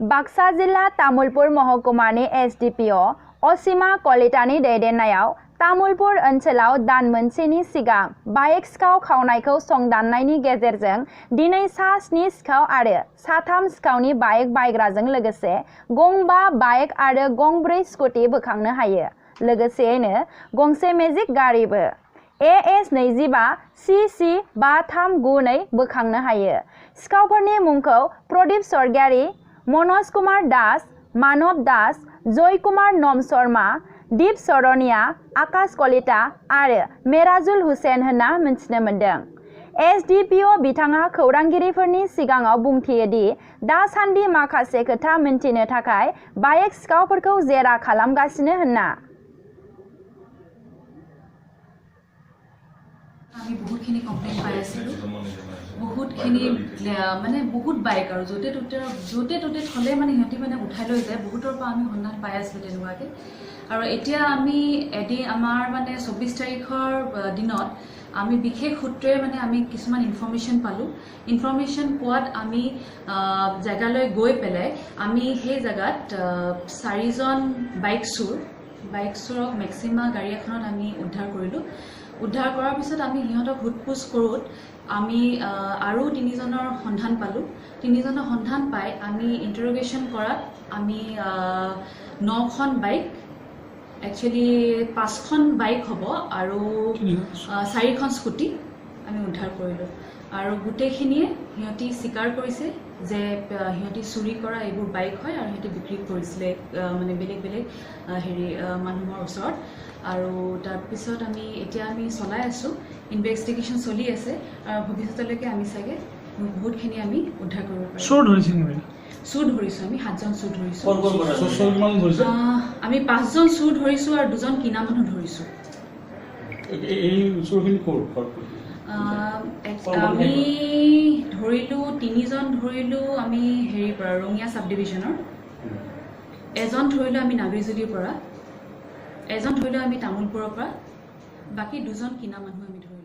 बाक्सा जिल्ला तामुलपुर महकुमानि एसडिपिअ असीमा कलितानि दैदेननायाव तामुलपुर ओनसोलाव दान मोनसेनि सिगां बाइक सिखाव खावनायखौ संदाननायनि गेजेरजों दिनै सा 7 सिखाव आरो सा 3 सिखावनि बाइक बायग्राजों लोगोसे गंबा बाइक आरो गंब्रै स्कुटि बोखांनो हायो। लोगोसेयैनो गंसे मेजिक गारिबो AS 25 CC 5392 बोखांनो हायो। सिखावफोरनि मुंखौ प्रदीप सरगियारी, मनोज कुमार दास, मानव दास, जय कुमार नम शर्मा, दीप सरनिया, आकाश कलिता आरो मेराजुल हुसैन होनना मिथिनो मोनदों। एसडिपिअ बिथाङा खौरांगिरिफोरनि सिगाङाव बुंथियोदि दासान्दि माखासे खोथा मिन्थिनो थाखाय बाइक सिखावफोरखौ जेरा खालामगासिनो होनना। আমি বহুতখিনি কমপ্লেইন পাই আছিলোঁ, বহুতখিনি মানে বহুত বাইক আৰু য'তে ত'তে থ'লে মানে সিহঁতি মানে উঠাই লৈ যায়। বহুতৰ পৰা আমি সন্ধান পাই আছিলোঁ তেনেকুৱাকৈ। আৰু এতিয়া আমি এদিন আমাৰ মানে 24 তাৰিখৰ দিনত আমি বিশেষ সূত্ৰে মানে আমি কিছুমান ইনফৰমেশ্যন পালোঁ। ইনফৰমেশ্যন পোৱাত আমি জেগালৈ গৈ পেলাই আমি সেই জেগাত 4জন বাইক চোৰক মেক্সিমা গাড়ী এখনত আমি উদ্ধাৰ কৰিলোঁ। উদ্ধাৰ কৰাৰ পিছত আমি সিহঁতক সোধপোছ কৰোঁত আমি আৰু 3জনৰ সন্ধান পালোঁ। 3জনৰ সন্ধান পাই আমি ইণ্টাৰগেশ্যন কৰাত আমি 9খন বাইক, একচুৱেলি 5খন বাইক হ'ব আৰু 4খন স্কুটি আমি উদ্ধাৰ কৰিলোঁ। আৰু গোটেইখিনিয়ে সিহঁতি স্বীকাৰ কৰিছে যে সিহঁতি চুৰি কৰা এইবোৰ বাইক হয় আৰু সিহঁতি বিক্ৰী কৰিছিলে মানে বেলেগ মানুহৰ ওচৰত। আৰু তাৰপিছত এতিয়া আমি চলাই আছোঁ, ইনভেষ্টিগেশ্যন চলি আছে আৰু ভৱিষ্যতলৈকে আমি চাগে বহুতখিনি আমি উদ্ধাৰ কৰিব পাৰিম। চুৰ ধৰিছোঁ, আমি 7জন চুৰ ধৰিছোঁ। আমি 5জন চুৰ ধৰিছোঁ আৰু 2জন কিনা মানুহ ধৰিছোঁ। আমি ধৰিলোঁ 3জন ধৰিলোঁ আমি পৰা ৰঙিয়া চাব ডিভিজনৰ, এজন ধৰিলোঁ আমি নাগৰিজুলিৰ পৰা, এজন ধৰিলোঁ আমি তামোলপুৰৰ পৰা, বাকী 2জন কিনা মানুহ আমি ধৰিলোঁ।